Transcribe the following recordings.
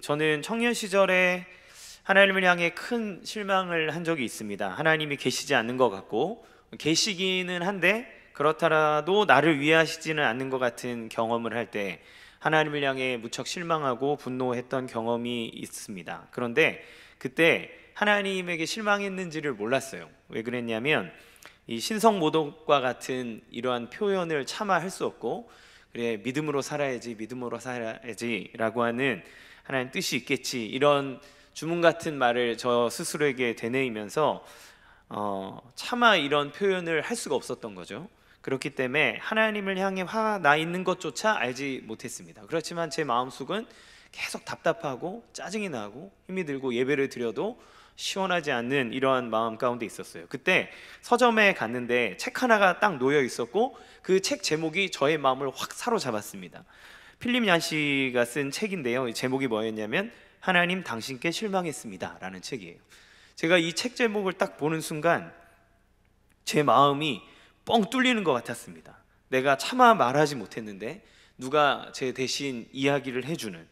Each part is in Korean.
저는 청년 시절에 하나님을 향해 큰 실망을 한 적이 있습니다. 하나님이 계시지 않는 것 같고, 계시기는 한데 그렇더라도 나를 위하시지는 않는 것 같은 경험을 할 때 하나님을 향해 무척 실망하고 분노했던 경험이 있습니다. 그런데 그때 하나님에게 실망했는지를 몰랐어요. 왜 그랬냐면 이 신성모독과 같은 이러한 표현을 차마 할 수 없고, 그래 믿음으로 살아야지 믿음으로 살아야지 라고 하는 하나님 뜻이 있겠지, 이런 주문 같은 말을 저 스스로에게 되뇌이면서 차마 이런 표현을 할 수가 없었던 거죠. 그렇기 때문에 하나님을 향해 화 나 있는 것조차 알지 못했습니다. 그렇지만 제 마음속은 계속 답답하고 짜증이 나고 힘이 들고 예배를 드려도 시원하지 않는 이러한 마음 가운데 있었어요. 그때 서점에 갔는데 책 하나가 딱 놓여 있었고, 그 책 제목이 저의 마음을 확 사로잡았습니다. 필립 얀시가 쓴 책인데요, 제목이 뭐였냐면 하나님 당신께 실망했습니다 라는 책이에요. 제가 이 책 제목을 딱 보는 순간 제 마음이 뻥 뚫리는 것 같았습니다. 내가 차마 말하지 못했는데 누가 제 대신 이야기를 해주는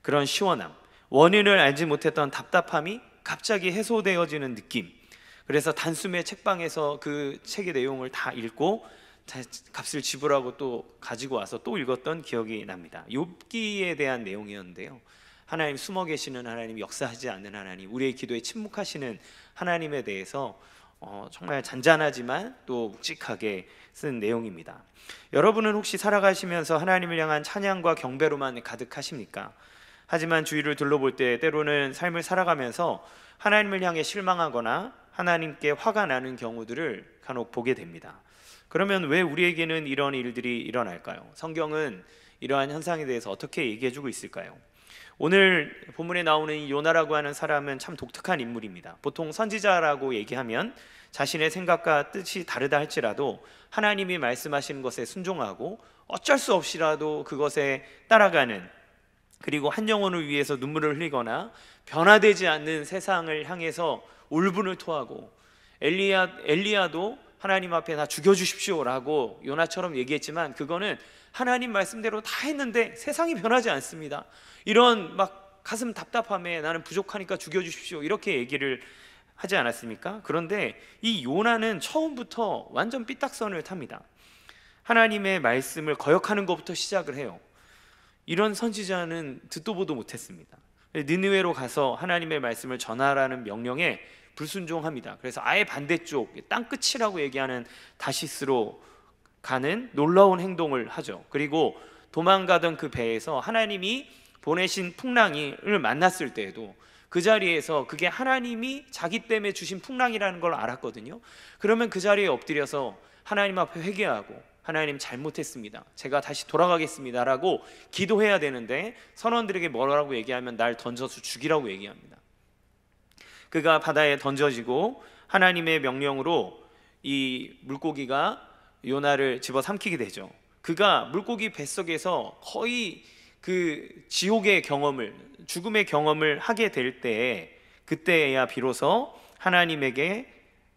그런 시원함, 원인을 알지 못했던 답답함이 갑자기 해소되어지는 느낌. 그래서 단숨에 책방에서 그 책의 내용을 다 읽고 값을 지불하고 또 가지고 와서 또 읽었던 기억이 납니다. 욥기에 대한 내용이었는데요, 하나님 숨어 계시는 하나님, 역사하지 않는 하나님, 우리의 기도에 침묵하시는 하나님에 대해서 정말 잔잔하지만 또 묵직하게 쓴 내용입니다. 여러분은 혹시 살아가시면서 하나님을 향한 찬양과 경배로만 가득하십니까? 하지만 주위를 둘러볼 때 때로는 삶을 살아가면서 하나님을 향해 실망하거나 하나님께 화가 나는 경우들을 간혹 보게 됩니다. 그러면 왜 우리에게는 이런 일들이 일어날까요? 성경은 이러한 현상에 대해서 어떻게 얘기해주고 있을까요? 오늘 본문에 나오는 이 요나라고 하는 사람은 참 독특한 인물입니다. 보통 선지자라고 얘기하면 자신의 생각과 뜻이 다르다 할지라도 하나님이 말씀하시는 것에 순종하고 어쩔 수 없이라도 그것에 따라가는, 그리고 한 영혼을 위해서 눈물을 흘리거나 변화되지 않는 세상을 향해서 울분을 토하고, 엘리야도 하나님 앞에 나 죽여주십시오 라고 요나처럼 얘기했지만 그거는 하나님 말씀대로 다 했는데 세상이 변하지 않습니다. 이런 막 가슴 답답함에 나는 부족하니까 죽여주십시오 이렇게 얘기를 하지 않았습니까? 그런데 이 요나는 처음부터 완전 삐딱선을 탑니다. 하나님의 말씀을 거역하는 것부터 시작을 해요. 이런 선지자는 듣도 보도 못했습니다. 니느웨로 가서 하나님의 말씀을 전하라는 명령에 불순종합니다. 그래서 아예 반대쪽 땅끝이라고 얘기하는 다시스로 가는 놀라운 행동을 하죠. 그리고 도망가던 그 배에서 하나님이 보내신 풍랑을 만났을 때에도 그 자리에서 그게 하나님이 자기 때문에 주신 풍랑이라는 걸 알았거든요. 그러면 그 자리에 엎드려서 하나님 앞에 회개하고, 하나님 잘못했습니다, 제가 다시 돌아가겠습니다 라고 기도해야 되는데 선원들에게 뭐라고 얘기하면 날 던져서 죽이라고 얘기합니다. 그가 바다에 던져지고 하나님의 명령으로 이 물고기가 요나를 집어삼키게 되죠. 그가 물고기 뱃속에서 거의 그 지옥의 경험을, 죽음의 경험을 하게 될 때, 그때야 비로소 하나님에게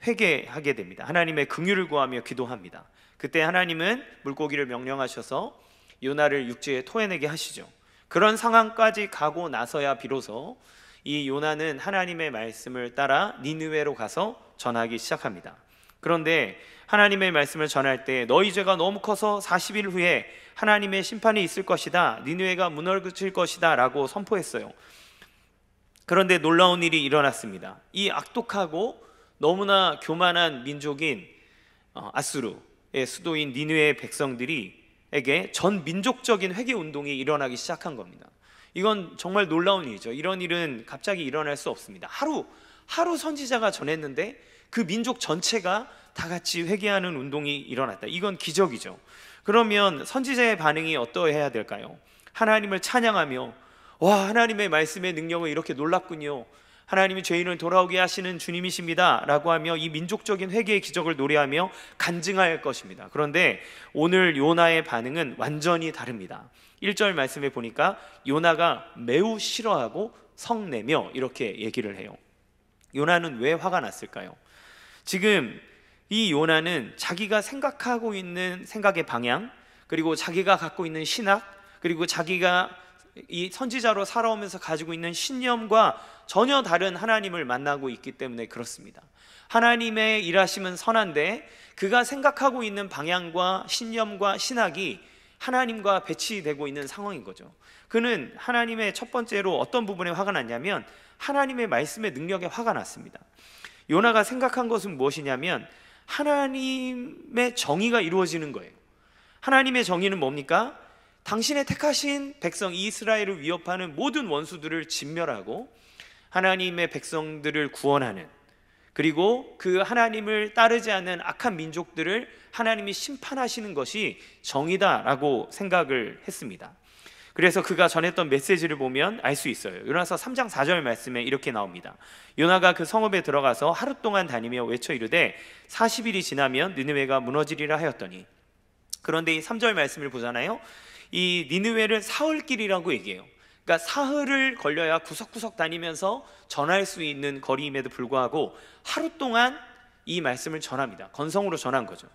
회개하게 됩니다. 하나님의 긍휼을 구하며 기도합니다. 그때 하나님은 물고기를 명령하셔서 요나를 육지에 토해내게 하시죠. 그런 상황까지 가고 나서야 비로소 이 요나는 하나님의 말씀을 따라 니느웨로 가서 전하기 시작합니다. 그런데 하나님의 말씀을 전할 때 너희 죄가 너무 커서 40일 후에 하나님의 심판이 있을 것이다, 니느웨가 무너질 것이다 라고 선포했어요. 그런데 놀라운 일이 일어났습니다. 이 악독하고 너무나 교만한 민족인 아수르의 수도인 니느웨의 백성들에게 전 민족적인 회개 운동이 일어나기 시작한 겁니다. 이건 정말 놀라운 일이죠. 이런 일은 갑자기 일어날 수 없습니다. 하루 선지자가 전했는데 그 민족 전체가 다 같이 회개하는 운동이 일어났다. 이건 기적이죠. 그러면 선지자의 반응이 어떠해야 될까요? 하나님을 찬양하며, 와, 하나님의 말씀의 능력은 이렇게 놀랍군요, 하나님이 죄인을 돌아오게 하시는 주님이십니다 라고 하며 이 민족적인 회개의 기적을 노래하며 간증할 것입니다. 그런데 오늘 요나의 반응은 완전히 다릅니다. 1절 말씀에 보니까 요나가 매우 싫어하고 성내며 이렇게 얘기를 해요. 요나는 왜 화가 났을까요? 지금 이 요나는 자기가 생각하고 있는 생각의 방향, 그리고 자기가 갖고 있는 신학, 그리고 자기가 이 선지자로 살아오면서 가지고 있는 신념과 전혀 다른 하나님을 만나고 있기 때문에 그렇습니다. 하나님의 일하심은 선한데 그가 생각하고 있는 방향과 신념과 신학이 하나님과 배치되고 있는 상황인 거죠. 그는 하나님의 첫 번째로 어떤 부분에 화가 났냐면 하나님의 말씀의 능력에 화가 났습니다. 요나가 생각한 것은 무엇이냐면 하나님의 정의가 이루어지는 거예요. 하나님의 정의는 뭡니까? 당신의 택하신 백성 이스라엘을 위협하는 모든 원수들을 진멸하고 하나님의 백성들을 구원하는, 그리고 그 하나님을 따르지 않는 악한 민족들을 하나님이 심판하시는 것이 정의다라고 생각을 했습니다. 그래서 그가 전했던 메시지를 보면 알 수 있어요. 요나서 3장 4절 말씀에 이렇게 나옵니다. 요나가 그 성읍에 들어가서 하루 동안 다니며 외쳐 이르되 40일이 지나면 느느웨가 무너지리라 하였더니, 그런데 이 3절 말씀을 보잖아요. 이 니느웨를 사흘길이라고 얘기해요. 그러니까 사흘을 걸려야 구석구석 다니면서 전할 수 있는 거리임에도 불구하고 하루 동안 이 말씀을 전합니다. 건성으로 전한 거죠.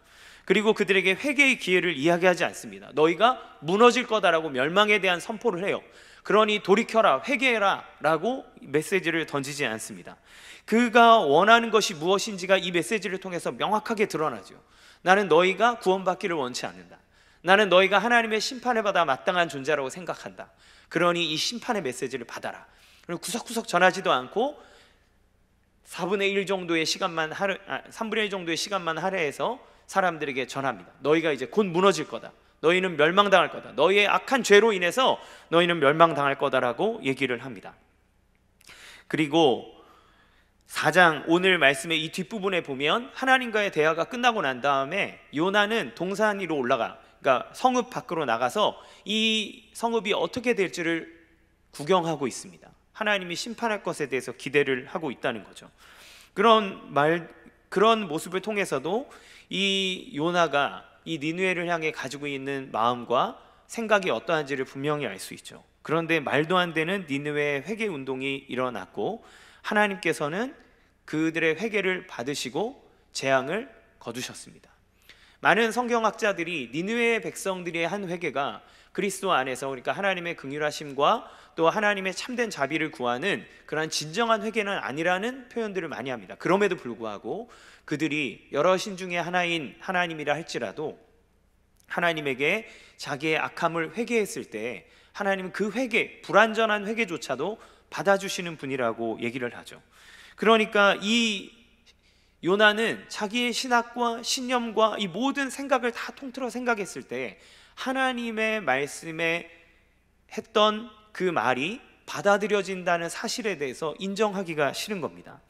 그리고 그들에게 회개의 기회를 이야기하지 않습니다. 너희가 무너질 거다라고 멸망에 대한 선포를 해요. 그러니 돌이켜라, 회개해라 라고 메시지를 던지지 않습니다. 그가 원하는 것이 무엇인지가 이 메시지를 통해서 명확하게 드러나죠. 나는 너희가 구원받기를 원치 않는다. 나는 너희가 하나님의 심판을 받아 마땅한 존재라고 생각한다. 그러니 이 심판의 메시지를 받아라. 그리고 구석구석 전하지도 않고 4분의 1 정도의 시간만 3분의 1 정도의 시간만 할애해서 사람들에게 전합니다. 너희가 이제 곧 무너질 거다. 너희는 멸망당할 거다. 너희의 악한 죄로 인해서 너희는 멸망당할 거다라고 얘기를 합니다. 그리고 4장 오늘 말씀의 이 뒷부분에 보면 하나님과의 대화가 끝나고 난 다음에 요나는 동산 위로 올라가, 그러니까 성읍 밖으로 나가서 이 성읍이 어떻게 될지를 구경하고 있습니다. 하나님이 심판할 것에 대해서 기대를 하고 있다는 거죠. 그런 모습을 통해서도 이 요나가 이 니느웨를 향해 가지고 있는 마음과 생각이 어떠한지를 분명히 알 수 있죠. 그런데 말도 안 되는 니느웨의 회개 운동이 일어났고 하나님께서는 그들의 회개를 받으시고 재앙을 거두셨습니다. 많은 성경학자들이 니느웨의 백성들의 한 회개가 그리스도 안에서, 그러니까 하나님의 긍휼하심과 또 하나님의 참된 자비를 구하는 그러한 진정한 회개는 아니라는 표현들을 많이 합니다. 그럼에도 불구하고 그들이 여러 신 중에 하나인 하나님이라 할지라도 하나님에게 자기의 악함을 회개했을 때 하나님은 그 회개, 불완전한 회개조차도 받아주시는 분이라고 얘기를 하죠. 그러니까 이 요나는 자기의 신학과 신념과 이 모든 생각을 다 통틀어 생각했을 때 하나님의 말씀에 했던 그 말이 받아들여진다는 사실에 대해서 인정하기가 싫은 겁니다.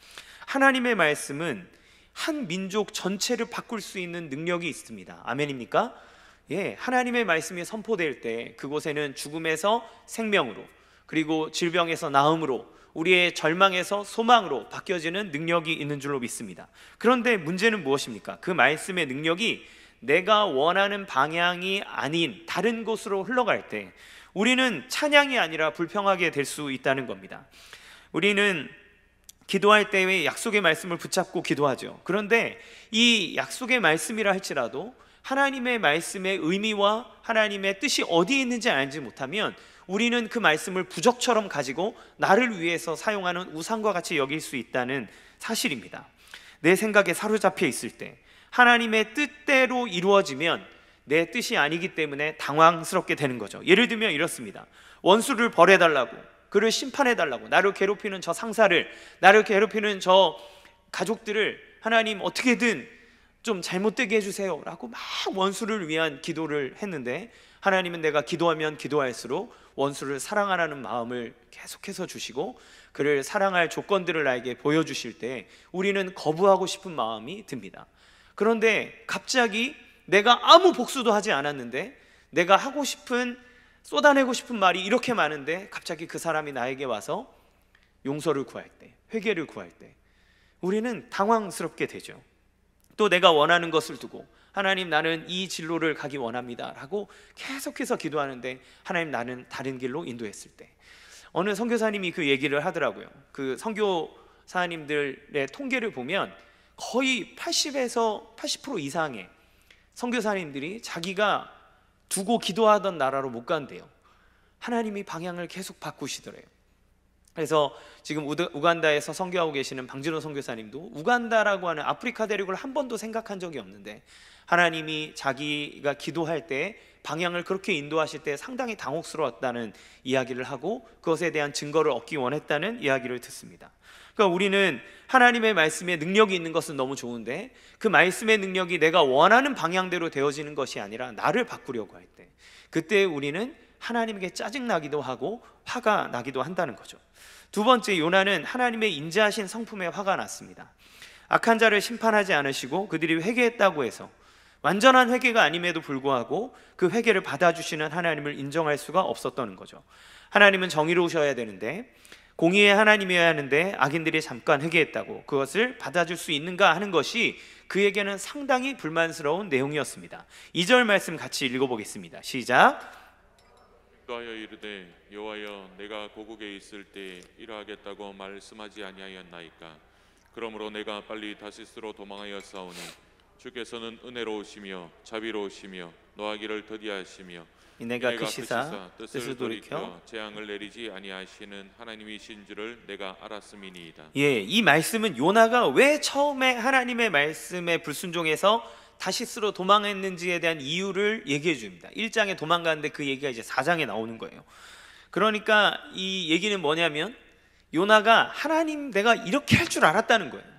하나님의 말씀은 한 민족 전체를 바꿀 수 있는 능력이 있습니다. 아멘입니까? 예, 하나님의 말씀이 선포될 때 그곳에는 죽음에서 생명으로, 그리고 질병에서 나음으로, 우리의 절망에서 소망으로 바뀌어지는 능력이 있는 줄로 믿습니다. 그런데 문제는 무엇입니까? 그 말씀의 능력이 내가 원하는 방향이 아닌 다른 곳으로 흘러갈 때 우리는 찬양이 아니라 불평하게 될 수 있다는 겁니다. 우리는 기도할 때에 약속의 말씀을 붙잡고 기도하죠. 그런데 이 약속의 말씀이라 할지라도 하나님의 말씀의 의미와 하나님의 뜻이 어디에 있는지 알지 못하면 우리는 그 말씀을 부적처럼 가지고 나를 위해서 사용하는 우상과 같이 여길 수 있다는 사실입니다. 내 생각에 사로잡혀 있을 때 하나님의 뜻대로 이루어지면 내 뜻이 아니기 때문에 당황스럽게 되는 거죠. 예를 들면 이렇습니다. 원수를 벌해달라고, 그를 심판해달라고, 나를 괴롭히는 저 상사를, 나를 괴롭히는 저 가족들을 하나님 어떻게든 좀 잘못되게 해주세요 라고 막 원수를 위한 기도를 했는데 하나님은 내가 기도하면 기도할수록 원수를 사랑하라는 마음을 계속해서 주시고 그를 사랑할 조건들을 나에게 보여주실 때 우리는 거부하고 싶은 마음이 듭니다. 그런데 갑자기 내가 아무 복수도 하지 않았는데 내가 하고 싶은, 쏟아내고 싶은 말이 이렇게 많은데 갑자기 그 사람이 나에게 와서 용서를 구할 때, 회개를 구할 때 우리는 당황스럽게 되죠. 또 내가 원하는 것을 두고 하나님 나는 이 진로를 가기 원합니다 라고 계속해서 기도하는데 하나님 나는 다른 길로 인도했을 때, 어느 선교사님이 그 얘기를 하더라고요. 그 선교사님들의 통계를 보면 거의 80에서 80% 이상의 선교사님들이 자기가 두고 기도하던 나라로 못 간대요. 하나님이 방향을 계속 바꾸시더래요. 그래서 지금 우간다에서 선교하고 계시는 방진호 선교사님도 우간다라고 하는 아프리카 대륙을 한 번도 생각한 적이 없는데 하나님이 자기가 기도할 때 방향을 그렇게 인도하실 때 상당히 당혹스러웠다는 이야기를 하고 그것에 대한 증거를 얻기 원했다는 이야기를 듣습니다. 그러니까 우리는 하나님의 말씀에 능력이 있는 것은 너무 좋은데 그 말씀의 능력이 내가 원하는 방향대로 되어지는 것이 아니라 나를 바꾸려고 할 때, 그때 우리는 하나님에게 짜증나기도 하고 화가 나기도 한다는 거죠. 두 번째, 요나는 하나님의 인자하신 성품에 화가 났습니다. 악한 자를 심판하지 않으시고 그들이 회개했다고 해서 완전한 회개가 아님에도 불구하고 그 회개를 받아주시는 하나님을 인정할 수가 없었던 거죠. 하나님은 정의로우셔야 되는데, 공의의 하나님이어야 하는데 악인들이 잠깐 회개했다고 그것을 받아줄 수 있는가 하는 것이 그에게는 상당히 불만스러운 내용이었습니다. 2절 말씀 같이 읽어보겠습니다. 시작. 그하여 이르되 여호와여 내가 고국에 있을 때 이러하겠다고 말씀하지 아니하였나이까. 그러므로 내가 빨리 다시스로 도망하여 싸우니 주께서는 은혜로우시며 자비로우시며 노하기를 더디하시며 내가 그시사 뜻을 돌이켜 재앙을 내리지 아니하시는 하나님이신 줄을 내가 알았음이니이다. 이 말씀은 요나가 왜 처음에 하나님의 말씀에 불순종해서 다시스로 도망했는지에 대한 이유를 얘기해 줍니다. 1장에 도망가는데 그 얘기가 이제 4장에 나오는 거예요. 그러니까 이 얘기는 뭐냐면 요나가 하나님 내가 이렇게 할 줄 알았다는 거예요.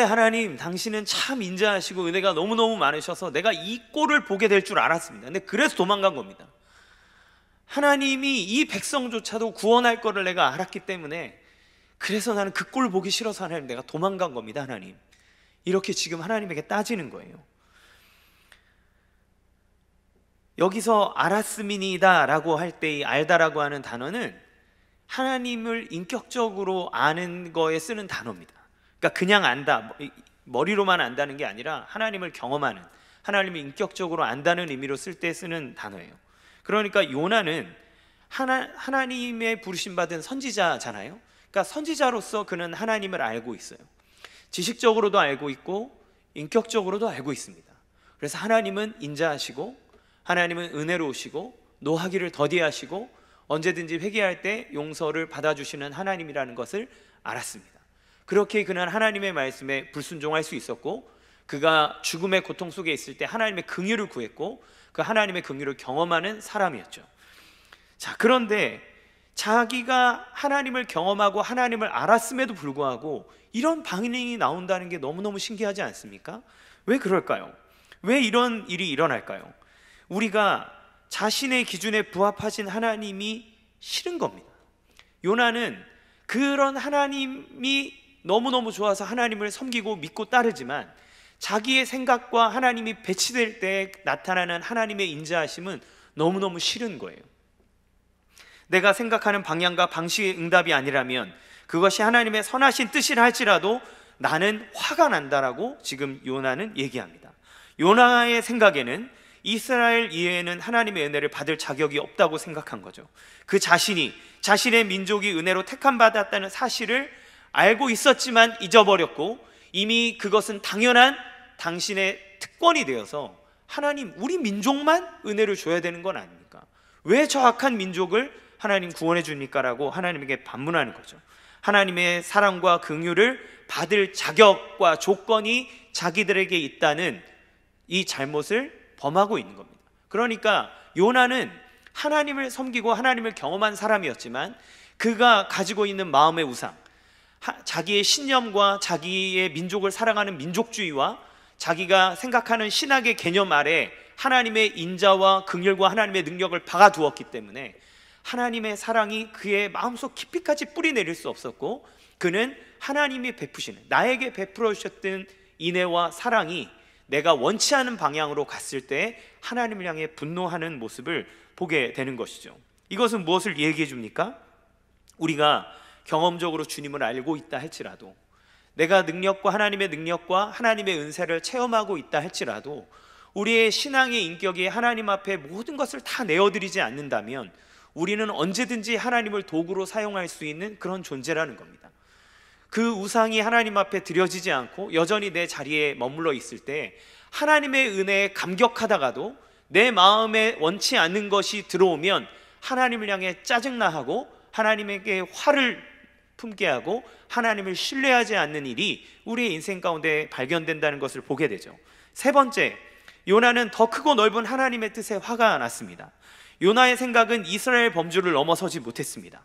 하나님 당신은 참 인자하시고 은혜가 너무너무 많으셔서 내가 이 꼴을 보게 될 줄 알았습니다. 근데 그래서 도망간 겁니다. 하나님이 이 백성조차도 구원할 거를 내가 알았기 때문에 그래서 나는 그 꼴 보기 싫어서 하나님 내가 도망간 겁니다. 하나님, 이렇게 지금 하나님에게 따지는 거예요. 여기서 알았음이니이다 라고 할 때 이 알다라고 하는 단어는 하나님을 인격적으로 아는 거에 쓰는 단어입니다. 그러니까 그냥 안다, 머리로만 안다는 게 아니라 하나님을 경험하는, 하나님을 인격적으로 안다는 의미로 쓸 때 쓰는 단어예요. 그러니까 요나는 하나님의 부르심받은 선지자잖아요. 그러니까 선지자로서 그는 하나님을 알고 있어요. 지식적으로도 알고 있고 인격적으로도 알고 있습니다. 그래서 하나님은 인자하시고 하나님은 은혜로우시고 노하기를 더디하시고 언제든지 회개할 때 용서를 받아주시는 하나님이라는 것을 알았습니다. 그렇게 그는 하나님의 말씀에 불순종할 수 있었고 그가 죽음의 고통 속에 있을 때 하나님의 긍휼을 구했고 그 하나님의 긍휼을 경험하는 사람이었죠. 자, 그런데 자기가 하나님을 경험하고 하나님을 알았음에도 불구하고 이런 반응이 나온다는 게 너무너무 신기하지 않습니까? 왜 그럴까요? 왜 이런 일이 일어날까요? 우리가 자신의 기준에 부합하신 하나님이 싫은 겁니다. 요나는 그런 하나님이 너무너무 좋아서 하나님을 섬기고 믿고 따르지만 자기의 생각과 하나님이 배치될 때 나타나는 하나님의 인자하심은 너무너무 싫은 거예요. 내가 생각하는 방향과 방식의 응답이 아니라면 그것이 하나님의 선하신 뜻이라 할지라도 나는 화가 난다라고 지금 요나는 얘기합니다. 요나의 생각에는 이스라엘 이외에는 하나님의 은혜를 받을 자격이 없다고 생각한 거죠. 그 자신이 자신의 민족이 은혜로 택함받았다는 사실을 알고 있었지만 잊어버렸고 이미 그것은 당연한 당신의 특권이 되어서 하나님, 우리 민족만 은혜를 줘야 되는 건 아닙니까? 왜 저 악한 민족을 하나님 구원해 줍니까? 라고 하나님에게 반문하는 거죠. 하나님의 사랑과 긍휼을 받을 자격과 조건이 자기들에게 있다는 이 잘못을 범하고 있는 겁니다. 그러니까 요나는 하나님을 섬기고 하나님을 경험한 사람이었지만 그가 가지고 있는 마음의 우상, 자기의 신념과 자기의 민족을 사랑하는 민족주의와 자기가 생각하는 신학의 개념 아래 하나님의 인자와 긍휼과 하나님의 능력을 박아두었기 때문에 하나님의 사랑이 그의 마음속 깊이까지 뿌리 내릴 수 없었고 그는 하나님이 베푸시는, 나에게 베풀어 주셨던 인애와 사랑이 내가 원치 않은 방향으로 갔을 때 하나님을 향해 분노하는 모습을 보게 되는 것이죠. 이것은 무엇을 얘기해 줍니까? 우리가 경험적으로 주님을 알고 있다 할지라도, 내가 능력과 하나님의 능력과 하나님의 은혜를 체험하고 있다 할지라도 우리의 신앙의 인격이 하나님 앞에 모든 것을 다 내어드리지 않는다면 우리는 언제든지 하나님을 도구로 사용할 수 있는 그런 존재라는 겁니다. 그 우상이 하나님 앞에 드려지지 않고 여전히 내 자리에 머물러 있을 때 하나님의 은혜에 감격하다가도 내 마음에 원치 않는 것이 들어오면 하나님을 향해 짜증나하고 하나님에게 화를 품게 하고 하나님을 신뢰하지 않는 일이 우리의 인생 가운데 발견된다는 것을 보게 되죠. 세 번째, 요나는 더 크고 넓은 하나님의 뜻에 화가 났습니다. 요나의 생각은 이스라엘 범주를 넘어서지 못했습니다.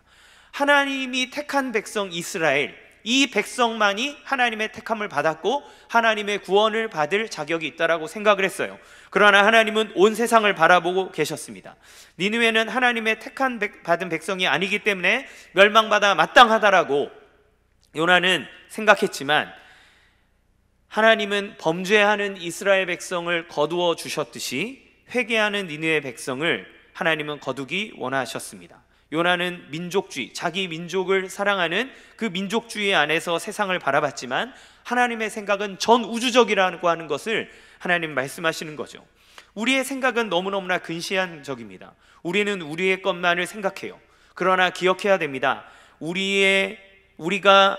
하나님이 택한 백성 이스라엘, 이 백성만이 하나님의 택함을 받았고 하나님의 구원을 받을 자격이 있다라고 생각을 했어요. 그러나 하나님은 온 세상을 바라보고 계셨습니다. 니느웨는 하나님의 받은 백성이 아니기 때문에 멸망받아 마땅하다라고 요나는 생각했지만, 하나님은 범죄하는 이스라엘 백성을 거두어 주셨듯이 회개하는 니느웨 백성을 하나님은 거두기 원하셨습니다. 요나는 민족주의, 자기 민족을 사랑하는 그 민족주의 안에서 세상을 바라봤지만 하나님의 생각은 전 우주적이라고 하는 것을 하나님 말씀하시는 거죠. 우리의 생각은 너무너무나 근시안적입니다. 우리는 우리의 것만을 생각해요. 그러나 기억해야 됩니다. 우리가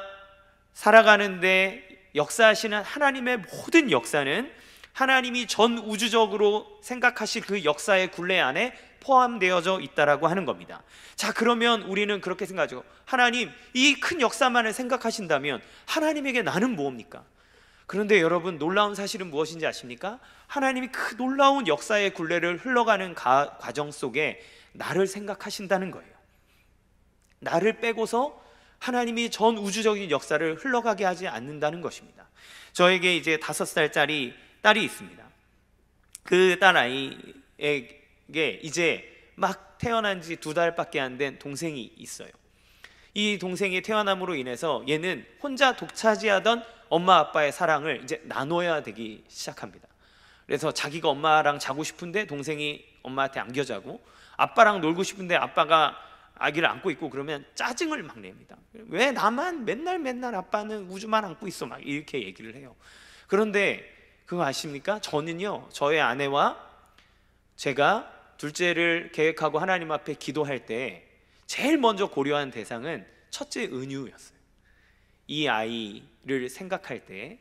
살아가는데 역사하시는 하나님의 모든 역사는 하나님이 전 우주적으로 생각하실 그 역사의 굴레 안에 포함되어져 있다라고 하는 겁니다. 자, 그러면 우리는 그렇게 생각하죠. 하나님, 이 큰 역사만을 생각하신다면 하나님에게 나는 뭡니까? 그런데 여러분, 놀라운 사실은 무엇인지 아십니까? 하나님이 그 놀라운 역사의 굴레를 흘러가는 과정 속에 나를 생각하신다는 거예요. 나를 빼고서 하나님이 전 우주적인 역사를 흘러가게 하지 않는다는 것입니다. 저에게 이제 5살짜리 딸이 있습니다. 그 딸 아이에게 이제 막 태어난 지 2달밖에 안 된 동생이 있어요. 이 동생이 태어남으로 인해서 얘는 혼자 독차지하던 엄마 아빠의 사랑을 이제 나눠야 되기 시작합니다. 그래서 자기가 엄마랑 자고 싶은데 동생이 엄마한테 안겨자고, 아빠랑 놀고 싶은데 아빠가 아기를 안고 있고 그러면 짜증을 막 냅니다. 왜 나만 맨날 아빠는 우주만 안고 있어, 막 이렇게 얘기를 해요. 그런데 그거 아십니까? 저는요, 저의 아내와 제가 둘째를 계획하고 하나님 앞에 기도할 때 제일 먼저 고려한 대상은 첫째 은유였어요. 이 아이를 생각할 때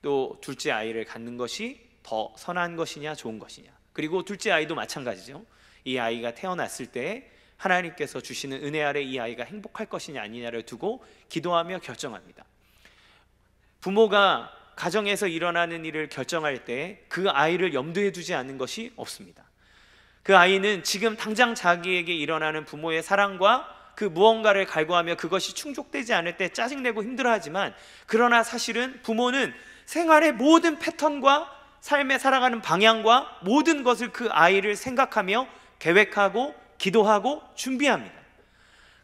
또 둘째 아이를 갖는 것이 더 선한 것이냐 좋은 것이냐, 그리고 둘째 아이도 마찬가지죠. 이 아이가 태어났을 때 하나님께서 주시는 은혜 아래 이 아이가 행복할 것이냐 아니냐를 두고 기도하며 결정합니다. 부모가 가정에서 일어나는 일을 결정할 때 그 아이를 염두에 두지 않는 것이 없습니다. 그 아이는 지금 당장 자기에게 일어나는 부모의 사랑과 그 무언가를 갈구하며 그것이 충족되지 않을 때 짜증내고 힘들어하지만, 그러나 사실은 부모는 생활의 모든 패턴과 삶에 살아가는 방향과 모든 것을 그 아이를 생각하며 계획하고 기도하고 준비합니다.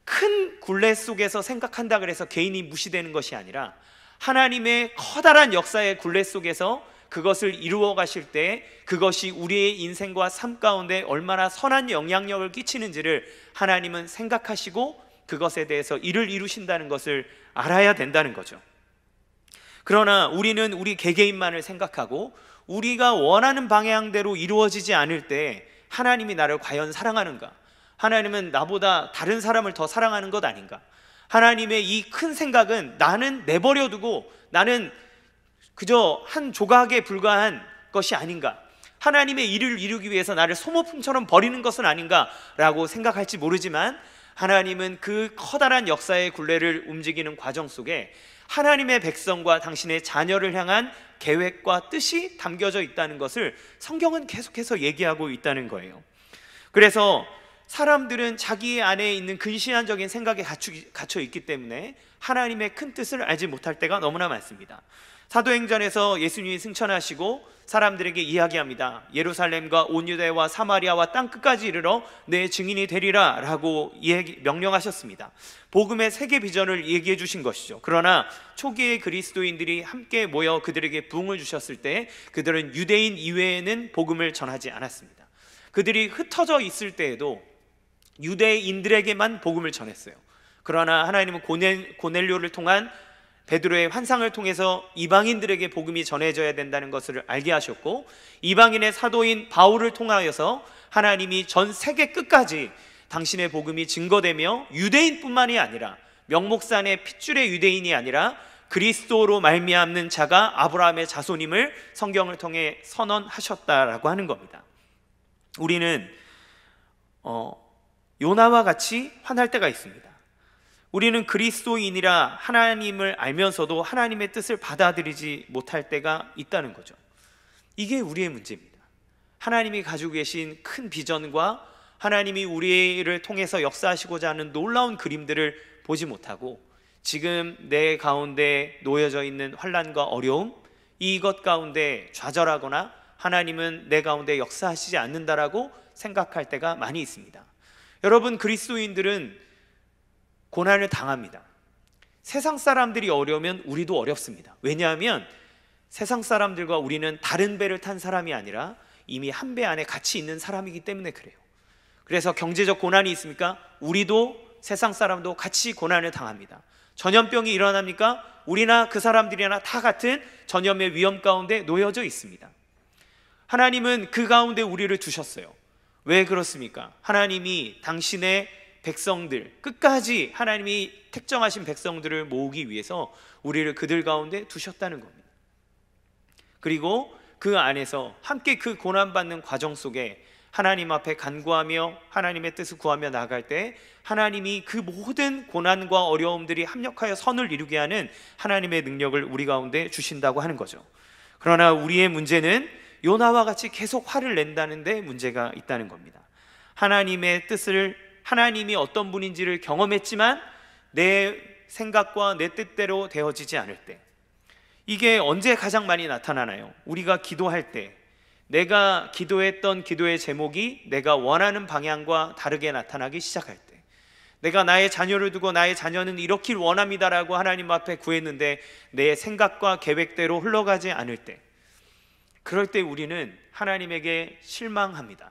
큰 굴레 속에서 생각한다 그래서 개인이 무시되는 것이 아니라 하나님의 커다란 역사의 굴레 속에서 그것을 이루어 가실 때 그것이 우리의 인생과 삶 가운데 얼마나 선한 영향력을 끼치는지를 하나님은 생각하시고 그것에 대해서 일을 이루신다는 것을 알아야 된다는 거죠. 그러나 우리는 우리 개개인만을 생각하고 우리가 원하는 방향대로 이루어지지 않을 때 하나님이 나를 과연 사랑하는가? 하나님은 나보다 다른 사람을 더 사랑하는 것 아닌가? 하나님의 이 큰 생각은 나는 내버려두고 나는 그저 한 조각에 불과한 것이 아닌가? 하나님의 일을 이루기 위해서 나를 소모품처럼 버리는 것은 아닌가? 라고 생각할지 모르지만 하나님은 그 커다란 역사의 굴레를 움직이는 과정 속에 하나님의 백성과 당신의 자녀를 향한 계획과 뜻이 담겨져 있다는 것을 성경은 계속해서 얘기하고 있다는 거예요. 그래서 사람들은 자기 안에 있는 근시안적인 생각에 갇혀 있기 때문에 하나님의 큰 뜻을 알지 못할 때가 너무나 많습니다. 사도행전에서 예수님이 승천하시고 사람들에게 이야기합니다. 예루살렘과 온 유대와 사마리아와 땅 끝까지 이르러 내 증인이 되리라 라고 명령하셨습니다. 복음의 세계 비전을 얘기해 주신 것이죠. 그러나 초기의 그리스도인들이 함께 모여 그들에게 부흥을 주셨을 때 그들은 유대인 이외에는 복음을 전하지 않았습니다. 그들이 흩어져 있을 때에도 유대인들에게만 복음을 전했어요. 그러나 하나님은 고넬료를 통한 베드로의 환상을 통해서 이방인들에게 복음이 전해져야 된다는 것을 알게 하셨고, 이방인의 사도인 바울을 통하여서 하나님이 전 세계 끝까지 당신의 복음이 증거되며 유대인뿐만이 아니라 명목산의 핏줄의 유대인이 아니라 그리스도로 말미암는 자가 아브라함의 자손임을 성경을 통해 선언하셨다라고 하는 겁니다. 우리는 요나와 같이 화날 때가 있습니다. 우리는 그리스도인이라 하나님을 알면서도 하나님의 뜻을 받아들이지 못할 때가 있다는 거죠. 이게 우리의 문제입니다. 하나님이 가지고 계신 큰 비전과 하나님이 우리를 통해서 역사하시고자 하는 놀라운 그림들을 보지 못하고 지금 내 가운데 놓여져 있는 환난과 어려움, 이것 가운데 좌절하거나 하나님은 내 가운데 역사하시지 않는다라고 생각할 때가 많이 있습니다. 여러분, 그리스도인들은 고난을 당합니다. 세상 사람들이 어려우면 우리도 어렵습니다. 왜냐하면 세상 사람들과 우리는 다른 배를 탄 사람이 아니라 이미 한 배 안에 같이 있는 사람이기 때문에 그래요. 그래서 경제적 고난이 있습니까? 우리도 세상 사람도 같이 고난을 당합니다. 전염병이 일어납니까? 우리나 그 사람들이나 다 같은 전염의 위험 가운데 놓여져 있습니다. 하나님은 그 가운데 우리를 두셨어요. 왜 그렇습니까? 하나님이 당신의 백성들, 끝까지 하나님이 택정하신 백성들을 모으기 위해서 우리를 그들 가운데 두셨다는 겁니다. 그리고 그 안에서 함께 그 고난받는 과정 속에 하나님 앞에 간구하며 하나님의 뜻을 구하며 나아갈 때 하나님이 그 모든 고난과 어려움들이 합력하여 선을 이루게 하는 하나님의 능력을 우리 가운데 주신다고 하는 거죠. 그러나 우리의 문제는 요나와 같이 계속 화를 낸다는 데 문제가 있다는 겁니다. 하나님의 뜻을, 하나님이 어떤 분인지를 경험했지만 내 생각과 내 뜻대로 되어지지 않을 때, 이게 언제 가장 많이 나타나나요? 우리가 기도할 때 내가 기도했던 기도의 제목이 내가 원하는 방향과 다르게 나타나기 시작할 때, 내가 나의 자녀를 두고 나의 자녀는 이렇길 원합니다라고 하나님 앞에 구했는데 내 생각과 계획대로 흘러가지 않을 때, 그럴 때 우리는 하나님에게 실망합니다.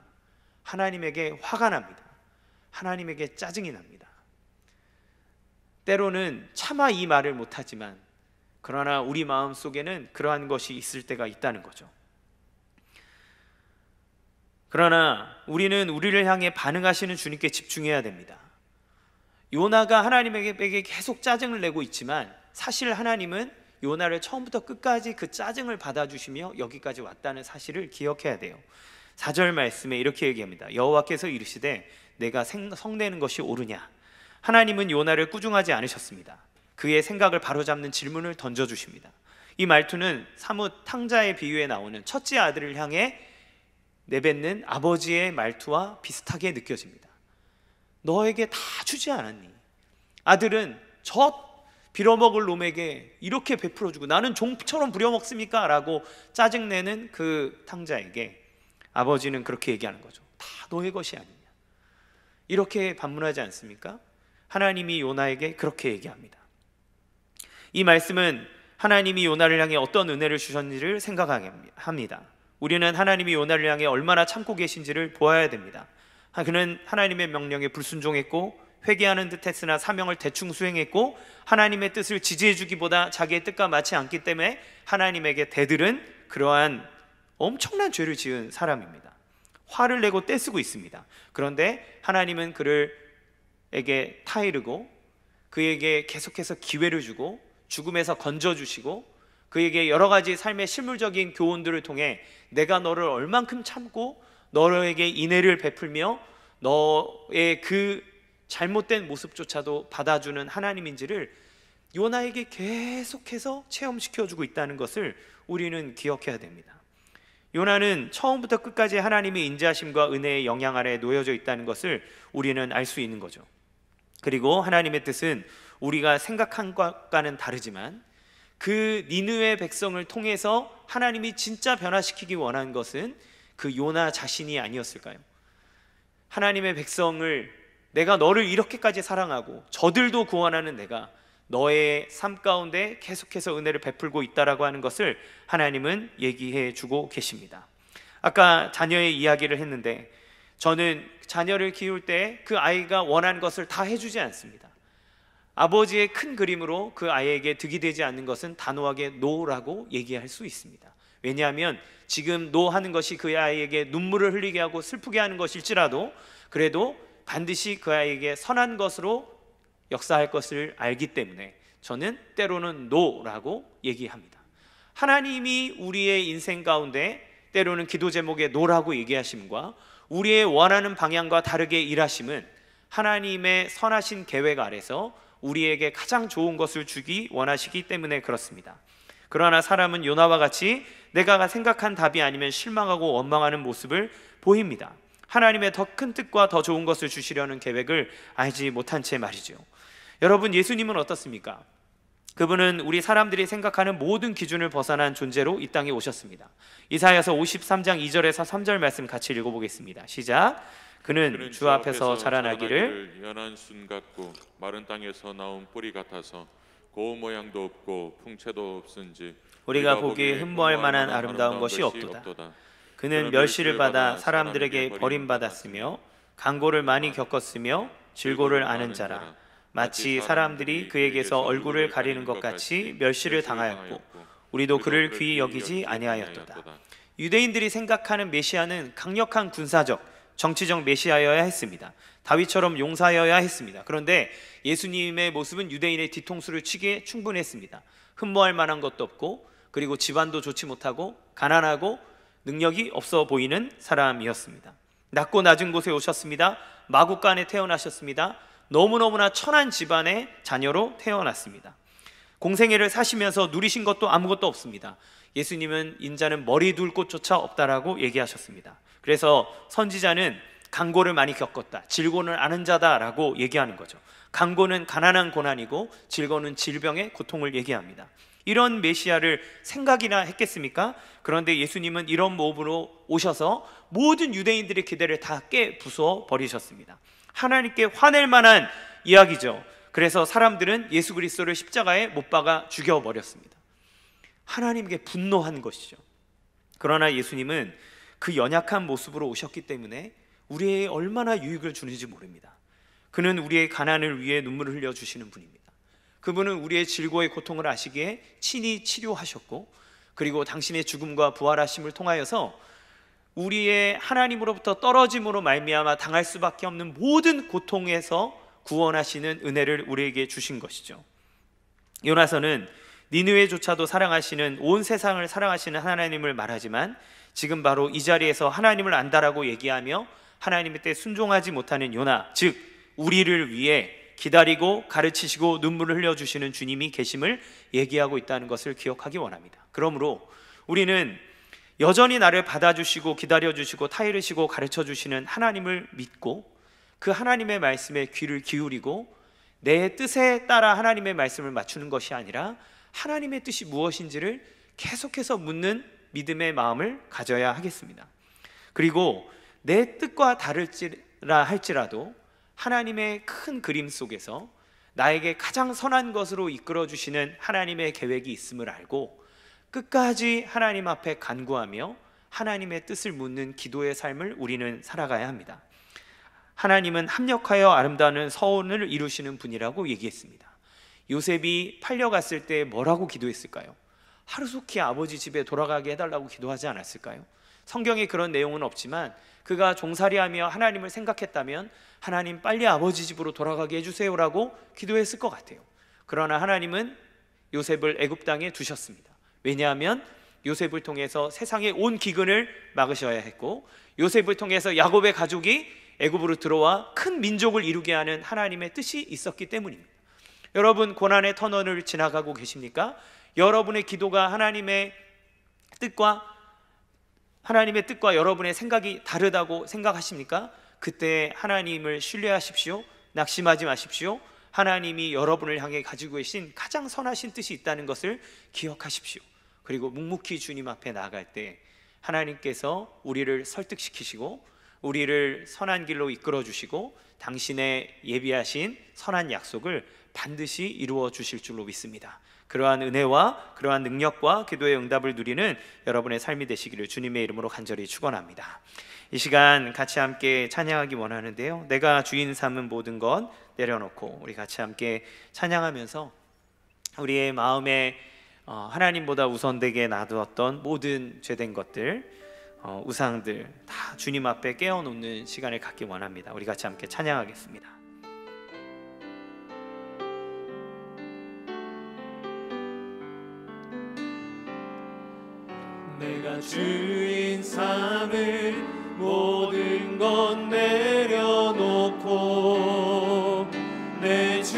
하나님에게 화가 납니다. 하나님에게 짜증이 납니다. 때로는 차마 이 말을 못하지만 그러나 우리 마음속에는 그러한 것이 있을 때가 있다는 거죠. 그러나 우리는 우리를 향해 반응하시는 주님께 집중해야 됩니다. 요나가 하나님에게 계속 짜증을 내고 있지만 사실 하나님은 요나를 처음부터 끝까지 그 짜증을 받아주시며 여기까지 왔다는 사실을 기억해야 돼요. 4절 말씀에 이렇게 얘기합니다. 여호와께서 이르시되 내가 성내는 것이 옳으냐? 하나님은 요나를 꾸중하지 않으셨습니다. 그의 생각을 바로잡는 질문을 던져주십니다. 이 말투는 사뭇 탕자의 비유에 나오는 첫째 아들을 향해 내뱉는 아버지의 말투와 비슷하게 느껴집니다. 너에게 다 주지 않았니? 아들은 저 빌어먹을 놈에게 이렇게 베풀어주고 나는 종처럼 부려먹습니까? 라고 짜증내는 그 탕자에게 아버지는 그렇게 얘기하는 거죠. 다 너의 것이 아니냐? 이렇게 반문하지 않습니까? 하나님이 요나에게 그렇게 얘기합니다. 이 말씀은 하나님이 요나를 향해 어떤 은혜를 주셨는지를 생각하게 합니다. 우리는 하나님이 요나를 향해 얼마나 참고 계신지를 보아야 됩니다. 그는 하나님의 명령에 불순종했고 회개하는 듯 했으나 사명을 대충 수행했고 하나님의 뜻을 지지해 주기보다 자기의 뜻과 맞지 않기 때문에 하나님에게 대들은 그러한 엄청난 죄를 지은 사람입니다. 화를 내고 떼쓰고 있습니다. 그런데 하나님은 그에게 타이르고 그에게 계속해서 기회를 주고 죽음에서 건져주시고 그에게 여러 가지 삶의 실물적인 교훈들을 통해 내가 너를 얼만큼 참고 너에게 인애를 베풀며 너의 그 잘못된 모습조차도 받아주는 하나님인지를 요나에게 계속해서 체험시켜주고 있다는 것을 우리는 기억해야 됩니다. 요나는 처음부터 끝까지 하나님의 인자하심과 은혜의 영향 아래 놓여져 있다는 것을 우리는 알 수 있는 거죠. 그리고 하나님의 뜻은 우리가 생각한 것과는 다르지만 그 니느웨 백성을 통해서 하나님이 진짜 변화시키기 원한 것은 그 요나 자신이 아니었을까요? 하나님의 백성을 내가 너를 이렇게까지 사랑하고 저들도 구원하는 내가 너의 삶 가운데 계속해서 은혜를 베풀고 있다라고 하는 것을 하나님은 얘기해 주고 계십니다. 아까 자녀의 이야기를 했는데 저는 자녀를 키울 때 그 아이가 원하는 것을 다 해주지 않습니다. 아버지의 큰 그림으로 그 아이에게 득이 되지 않는 것은 단호하게 노라고 얘기할 수 있습니다. 왜냐하면 지금 노 하는 것이 그 아이에게 눈물을 흘리게 하고 슬프게 하는 것일지라도 그래도 반드시 그 아이에게 선한 것으로 역사할 것을 알기 때문에 저는 때로는 노라고 얘기합니다. 하나님이 우리의 인생 가운데 때로는 기도 제목에 노라고 얘기하심과 우리의 원하는 방향과 다르게 일하심은 하나님의 선하신 계획 아래서 우리에게 가장 좋은 것을 주기 원하시기 때문에 그렇습니다. 그러나 사람은 요나와 같이 내가 생각한 답이 아니면 실망하고 원망하는 모습을 보입니다. 하나님의 더 큰 뜻과 더 좋은 것을 주시려는 계획을 알지 못한 채 말이죠. 여러분, 예수님은 어떻습니까? 그분은 우리 사람들이 생각하는 모든 기준을 벗어난 존재로 이 땅에 오셨습니다. 이사야서 53장 2절에서 3절 말씀 같이 읽어보겠습니다. 시작. 그는 주 앞에서 자라나기를 연한 순 같고 마른 땅에서 나온 뿌리 같아서 고운 모양도 없고 풍채도 없은지 우리가 보기에 흠모할 만한 아름다운 것이 없도다. 그는 멸시를 받아 사람들에게 버림받았으며 강고를 많이 겪었으며 질고를 아는 자라. 마치 사람들이 그에게서 얼굴을 가리는 것 같이 멸시를 당하였고 우리도 그를 귀히 여기지 아니하였도다. 유대인들이 생각하는 메시아는 강력한 군사적, 정치적 메시아여야 했습니다. 다윗처럼 용사여야 했습니다. 그런데 예수님의 모습은 유대인의 뒤통수를 치기에 충분했습니다. 흠모할 만한 것도 없고, 그리고 집안도 좋지 못하고 가난하고 능력이 없어 보이는 사람이었습니다. 낮고 낮은 곳에 오셨습니다. 마국간에 태어나셨습니다. 너무너무나 천한 집안의 자녀로 태어났습니다. 공생애를 사시면서 누리신 것도 아무것도 없습니다. 예수님은 인자는 머리 둘 곳조차 없다라고 얘기하셨습니다. 그래서 선지자는 강고를 많이 겪었다, 질고는 아는 자다라고 얘기하는 거죠. 강고는 가난한 고난이고 질고는 질병의 고통을 얘기합니다. 이런 메시아를 생각이나 했겠습니까? 그런데 예수님은 이런 모습으로 오셔서 모든 유대인들의 기대를 다 깨 부숴 버리셨습니다. 하나님께 화낼 만한 이야기죠. 그래서 사람들은 예수 그리스도를 십자가에 못 박아 죽여버렸습니다. 하나님께 분노한 것이죠. 그러나 예수님은 그 연약한 모습으로 오셨기 때문에 우리에게 얼마나 유익을 주는지 모릅니다. 그는 우리의 가난을 위해 눈물을 흘려주시는 분입니다. 그분은 우리의 질고의 고통을 아시기에 친히 치료하셨고, 그리고 당신의 죽음과 부활하심을 통하여서 우리의 하나님으로부터 떨어짐으로 말미암아 당할 수밖에 없는 모든 고통에서 구원하시는 은혜를 우리에게 주신 것이죠. 요나서는 니느웨조차도 사랑하시는, 온 세상을 사랑하시는 하나님을 말하지만 지금 바로 이 자리에서 하나님을 안다라고 얘기하며 하나님의 뜻에 순종하지 못하는 요나, 즉 우리를 위해 기다리고 가르치시고 눈물을 흘려주시는 주님이 계심을 얘기하고 있다는 것을 기억하기 원합니다. 그러므로 우리는 여전히 나를 받아주시고 기다려주시고 타이르시고 가르쳐주시는 하나님을 믿고 그 하나님의 말씀에 귀를 기울이고 내 뜻에 따라 하나님의 말씀을 맞추는 것이 아니라 하나님의 뜻이 무엇인지를 계속해서 묻는 믿음의 마음을 가져야 하겠습니다. 그리고 내 뜻과 다를지라 할지라도 하나님의 큰 그림 속에서 나에게 가장 선한 것으로 이끌어 주시는 하나님의 계획이 있음을 알고 끝까지 하나님 앞에 간구하며 하나님의 뜻을 묻는 기도의 삶을 우리는 살아가야 합니다. 하나님은 합력하여 아름다운 서원을 이루시는 분이라고 얘기했습니다. 요셉이 팔려갔을 때 뭐라고 기도했을까요? 하루속히 아버지 집에 돌아가게 해달라고 기도하지 않았을까요? 성경에 그런 내용은 없지만 그가 종살이하며 하나님을 생각했다면 하나님 빨리 아버지 집으로 돌아가게 해주세요라고 기도했을 것 같아요. 그러나 하나님은 요셉을 애굽 땅에 두셨습니다. 왜냐하면 요셉을 통해서 세상의 온 기근을 막으셔야 했고, 요셉을 통해서 야곱의 가족이 애굽으로 들어와 큰 민족을 이루게 하는 하나님의 뜻이 있었기 때문입니다. 여러분, 고난의 터널을 지나가고 계십니까? 여러분의 기도가 하나님의 뜻과 여러분의 생각이 다르다고 생각하십니까? 그때 하나님을 신뢰하십시오. 낙심하지 마십시오. 하나님이 여러분을 향해 가지고 계신 가장 선하신 뜻이 있다는 것을 기억하십시오. 그리고 묵묵히 주님 앞에 나아갈 때 하나님께서 우리를 설득시키시고 우리를 선한 길로 이끌어 주시고 당신의 예비하신 선한 약속을 반드시 이루어 주실 줄로 믿습니다. 그러한 은혜와 그러한 능력과 기도의 응답을 누리는 여러분의 삶이 되시기를 주님의 이름으로 간절히 축원합니다. 이 시간 같이 함께 찬양하기 원하는데요, 내가 주인 삼은 모든 것 내려놓고 우리 같이 함께 찬양하면서 우리의 마음에 하나님보다 우선되게 놔두었던 모든 죄된 것들, 우상들 다 주님 앞에 깨어놓는 시간을 갖기 원합니다. 우리 같이 함께 찬양하겠습니다. 내가 주인 삼을 모든 것 것 내려놓고 내 주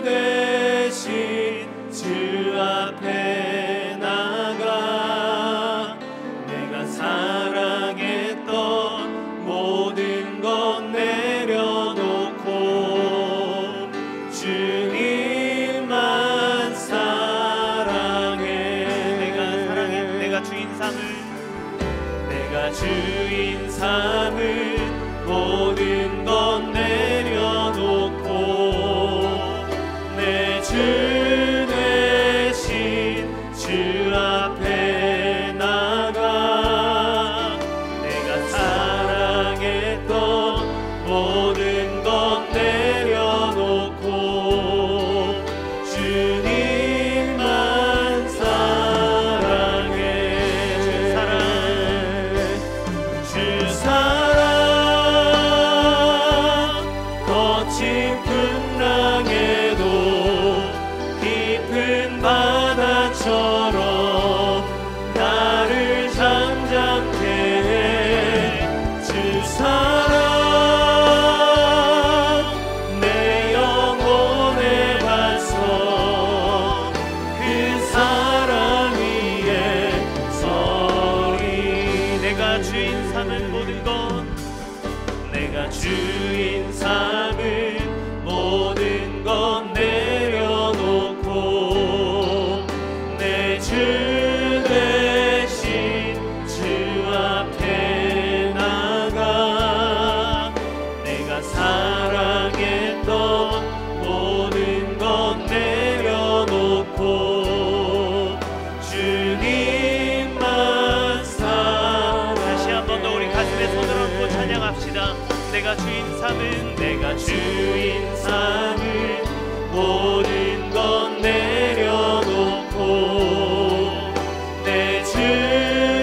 대신 주 앞에 나가 내가 사랑했던 모든 것 내려놓고 주님만 사랑해. 내가 주인 삼은 모든 것 내려놓고 내 주 대신 주 앞에 나가 내가 사랑했던 모든 것 내려놓고 주님만 주 사랑 거친 풍랑에도 깊은 바다처럼 나를 잠잠케 해. 주 사랑 내 영혼의 반석 그 사랑 위에 서리. 내가 주인 삼은 모든 것 내가 주인 삼은 모든 것 내려놓고 내 주 대신 주 앞에 나가 내가 사랑했던 모든 것 내려놓고 주님만 사랑. 다시 한 번 더 우리 가슴에 손을 얹고 찬양합시다. 내가 주인 삼은 모든 것 내려놓고 내 주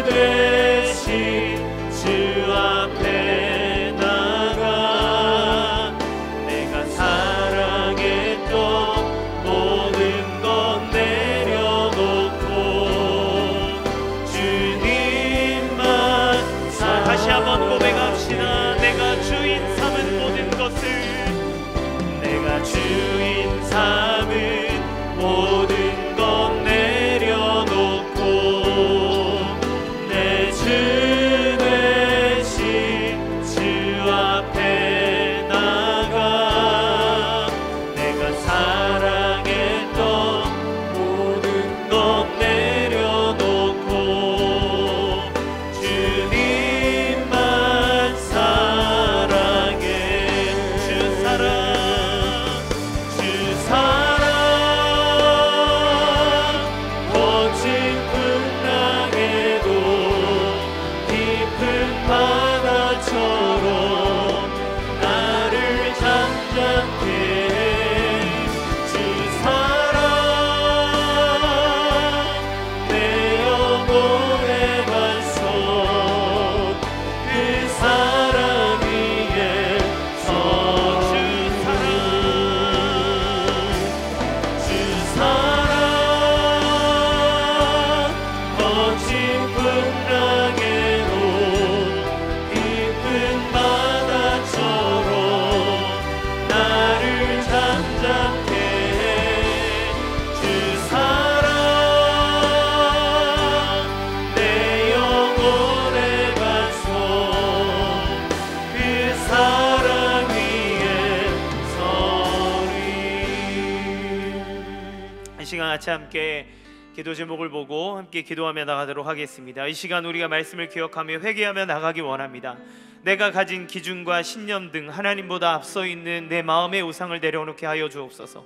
대신 주 앞에 나가 내가 사랑했던 모든 것 내려놓고 주님만 사랑. 다시 한번 고백합시다. 내가 주인 삼은 모든 것을 내가 주인 삼은 모든 것 내려놓고 내 주 대신 주 앞에 나가 내가 사랑했던 모든 것 내려놓고 주님만 사랑해. 주 사랑 거친 풍랑에도 깊은 바다처럼 나를 잠잠케 해. 주 사랑 내 영혼의 반석 그 사랑 위에 서. 주 사랑 거친 풍랑에도 깊은 바다처럼 나를 잠잠케 해. 주 사랑 내 영혼의 반석 그 사랑 위에 서리. 이 시간 같이 함께 기도 제목을 보고 함께 기도하며 나가도록 하겠습니다. 이 시간 우리가 말씀을 기억하며 회개하며 나가기 원합니다. 내가 가진 기준과 신념 등 하나님보다 앞서 있는 내 마음의 우상을 내려놓게 하여 주옵소서.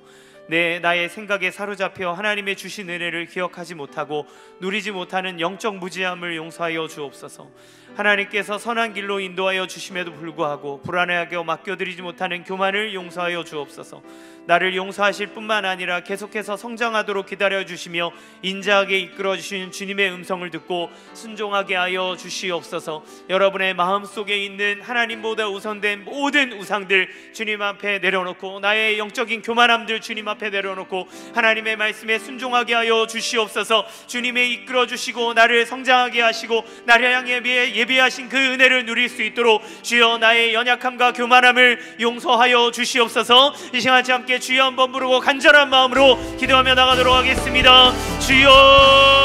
나의 생각에 사로잡혀 하나님의 주신 은혜를 기억하지 못하고 누리지 못하는 영적 무지함을 용서하여 주옵소서. 하나님께서 선한 길로 인도하여 주심에도 불구하고 불안해하게 맡겨드리지 못하는 교만을 용서하여 주옵소서. 나를 용서하실 뿐만 아니라 계속해서 성장하도록 기다려 주시며 인자하게 이끌어 주시는 주님의 음성을 듣고 순종하게 하여 주시옵소서. 여러분의 마음속에 있는 하나님보다 우선된 모든 우상들 주님 앞에 내려놓고, 나의 영적인 교만함들 주님 앞에 내려놓고 하나님의 말씀에 순종하게 하여 주시옵소서. 주님의 이끌어 주시고 나를 성장하게 하시고 나를 향해 예비하신 그 은혜를 누릴 수 있도록 주여 나의 연약함과 교만함을 용서하여 주시옵소서. 이 시간 같이 함께 주여 한번 부르고 간절한 마음으로 기도하며 나가도록 하겠습니다. 주여